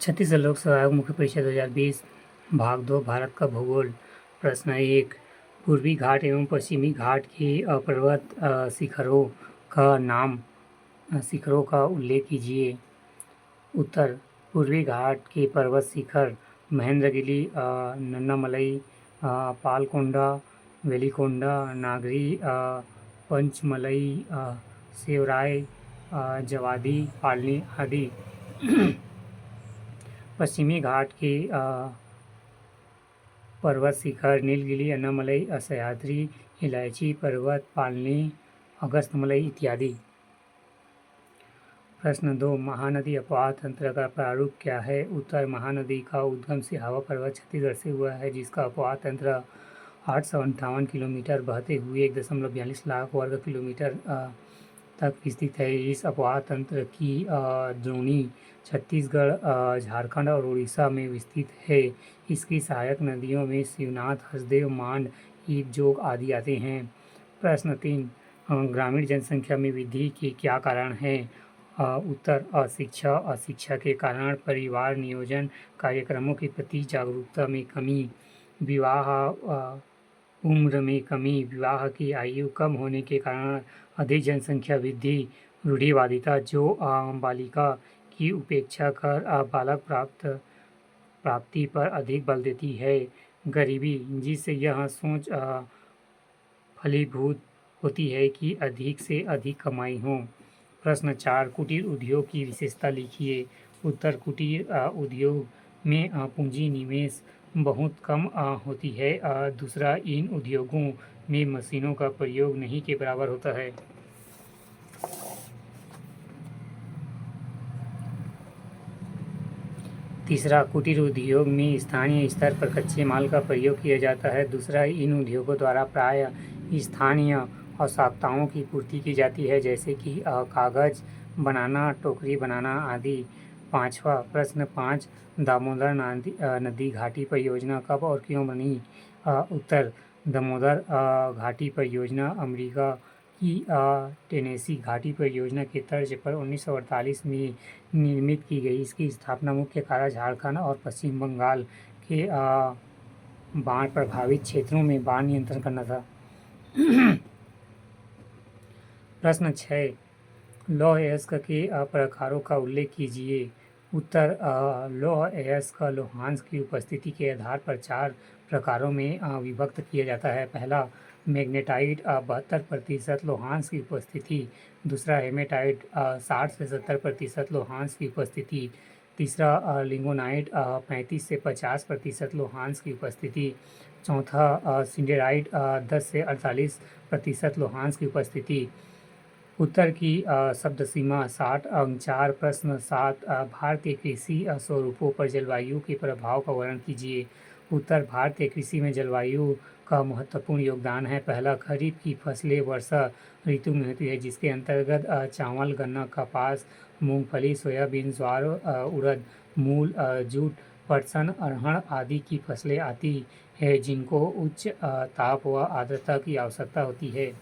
छत्तीसगढ़ लोकसभा आयोग मुख्य परीक्षा 2020 भाग 2 भारत का भूगोल। प्रश्न 1, पूर्वी घाट एवं पश्चिमी घाट के पर्वत शिखरों का उल्लेख कीजिए। उत्तर, पूर्वी घाट के पर्वत शिखर महेंद्रगिरी, नन्नामलई, पालकोंडा, वेलिकोंडा, नागरी, पंचमलई, सेवराय, जवादी, पालनी आदि। पश्चिमी घाट के पर्वत शिखर नीलगिरी, अन्नामलई, सह्याद्री, इलायची पर्वत, पालनी, अगस्त्यमलई इत्यादि। प्रश्न 2, महानदी अपवाह तंत्र का प्रारूप क्या है? उत्तर, महानदी का उद्गम सिहावा पर्वत छत्तीसगढ़ से हुआ है, जिसका अपवाह तंत्र 858 किलोमीटर बहते हुए 1.42 लाख वर्ग किलोमीटर तक विस्तृत है। इस अपवाह तंत्र की द्रोणी छत्तीसगढ़, झारखंड और उड़ीसा में विस्तृत है। इसकी सहायक नदियों में शिवनाथ, हसदेव, मांड, ईप, जोग आदि आते हैं। प्रश्न 3, ग्रामीण जनसंख्या में वृद्धि के क्या कारण हैं? उत्तर, अशिक्षा के कारण, परिवार नियोजन कार्यक्रमों के प्रति जागरूकता में कमी, विवाह उम्र में कमी, विवाह की आयु कम होने के कारण अधिक जनसंख्या वृद्धि, रूढ़िवादिता जो बालिका की उपेक्षा कर बालक प्राप्ति पर अधिक बल देती है, गरीबी जिससे यह सोच फलीभूत होती है कि अधिक से अधिक कमाई हो। प्रश्न 4, कुटीर उद्योग की विशेषता लिखिए। उत्तर, कुटीर उद्योग में पूंजी निवेश बहुत कम होती है। दूसरा, इन उद्योगों में मशीनों का प्रयोग नहीं के बराबर होता है। तीसरा, कुटीर उद्योग में स्थानीय स्तर पर कच्चे माल का प्रयोग किया जाता है। दूसरा, इन उद्योगों द्वारा प्राय स्थानीय आवश्यकताओं की पूर्ति की जाती है, जैसे कि कागज बनाना, टोकरी बनाना आदि। पाँचवा प्रश्न 5, दामोदर नदी घाटी परियोजना कब और क्यों बनी? उत्तर, दामोदर घाटी परियोजना अमेरिका की टेनेसी घाटी परियोजना के तर्ज पर 1948 में निर्मित की गई। इसकी स्थापना मुख्य कारण झारखंड और पश्चिम बंगाल के बाढ़ प्रभावित क्षेत्रों में बाढ़ नियंत्रण करना था। प्रश्न 6, लौह अयस्क के प्रकारों का उल्लेख कीजिए। उत्तर, लौह अयस्क लोहांश की उपस्थिति के आधार पर 4 प्रकारों में विभक्त किया जाता है। पहला, मैग्नेटाइट 72% लोहांश की उपस्थिति। दूसरा, हेमेटाइट 60 से 70% लोहांश की उपस्थिति। तीसरा, लिंगोनाइट 35 से 50% लोहांश की उपस्थिति। चौथा, सिंडेराइट 10 से 48% लोहांश की उपस्थिति। उत्तर की शब्द सीमा 60 अंक 4। प्रश्न 7, भारतीय कृषि स्वरूपों पर जलवायु के प्रभाव का वर्णन कीजिए। उत्तर, भारतीय कृषि में जलवायु का महत्वपूर्ण योगदान है। पहला, खरीफ की फसलें वर्षा ऋतु में होती है, जिसके अंतर्गत चावल, गन्ना, कपास, मूंगफली, सोयाबीन, ज्वार, उड़द, मूल, जूट, पटसन, अरहर आदि की फसलें आती है, जिनको उच्च ताप व आर्द्रता की आवश्यकता होती है।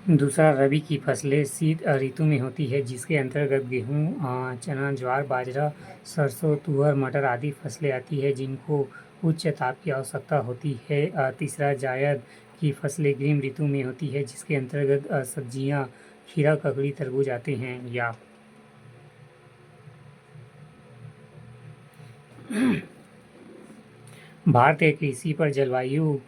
दूसरा, रबी की फसलें शीत ऋतु में होती है, जिसके अंतर्गत गेहूँ, चना, ज्वार, बाजरा, सरसों, तुअर, मटर आदि फसलें आती है, जिनको उच्च ताप की आवश्यकता होती है। तीसरा, जायद की फसलें ग्रीष्म ऋतु में होती है, जिसके अंतर्गत सब्जियाँ, खीरा, ककड़ी, तरबूज आते हैं। या भारतीय कृषि पर जलवायु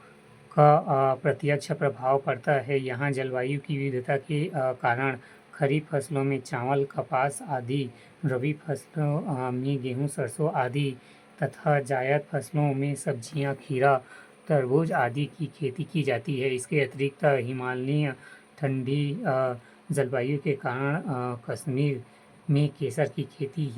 का प्रत्यक्ष प्रभाव पड़ता है। यहाँ जलवायु की विविधता के कारण खरीफ फसलों में चावल, कपास आदि, रबी फसलों में गेहूँ, सरसों आदि तथा जायद फसलों में सब्जियाँ, खीरा, तरबूज आदि की खेती की जाती है। इसके अतिरिक्त हिमालयीय ठंडी जलवायु के कारण कश्मीर में केसर की खेती,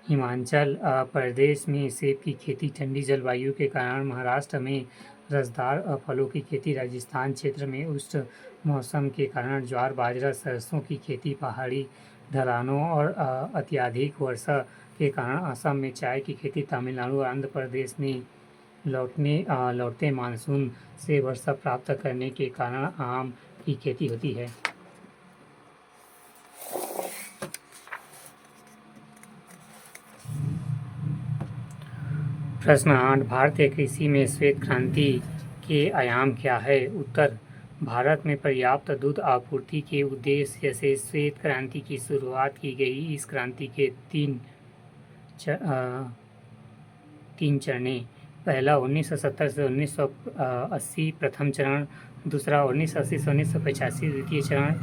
हिमाचल प्रदेश में सेब की खेती, ठंडी जलवायु के कारण महाराष्ट्र में रसदार फलों की खेती, राजस्थान क्षेत्र में उष्ण मौसम के कारण ज्वार, बाजरा, सरसों की खेती, पहाड़ी ढलानों और अत्यधिक वर्षा के कारण असम में चाय की खेती, तमिलनाडु और आंध्र प्रदेश में लौटते मानसून से वर्षा प्राप्त करने के कारण आम की खेती होती है। प्रश्न 8 भारतीय कृषि में श्वेत क्रांति के आयाम क्या है? उत्तर, भारत में पर्याप्त दूध आपूर्ति के उद्देश्य से श्वेत क्रांति की शुरुआत की गई। इस क्रांति के तीन चरण। पहला 1970 से 1980 प्रथम चरण, दूसरा 1980 से 1985 द्वितीय चरण,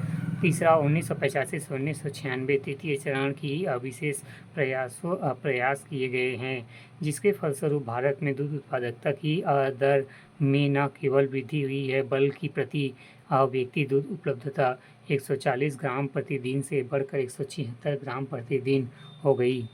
तीसरा 1985 से 1996 तृतीय चरण की विशेष प्रयास किए गए हैं, जिसके फलस्वरूप भारत में दूध उत्पादकता की दर में न केवल वृद्धि हुई है बल्कि प्रति व्यक्ति दूध उपलब्धता 140 ग्राम प्रतिदिन से बढ़कर 176 ग्राम प्रतिदिन हो गई।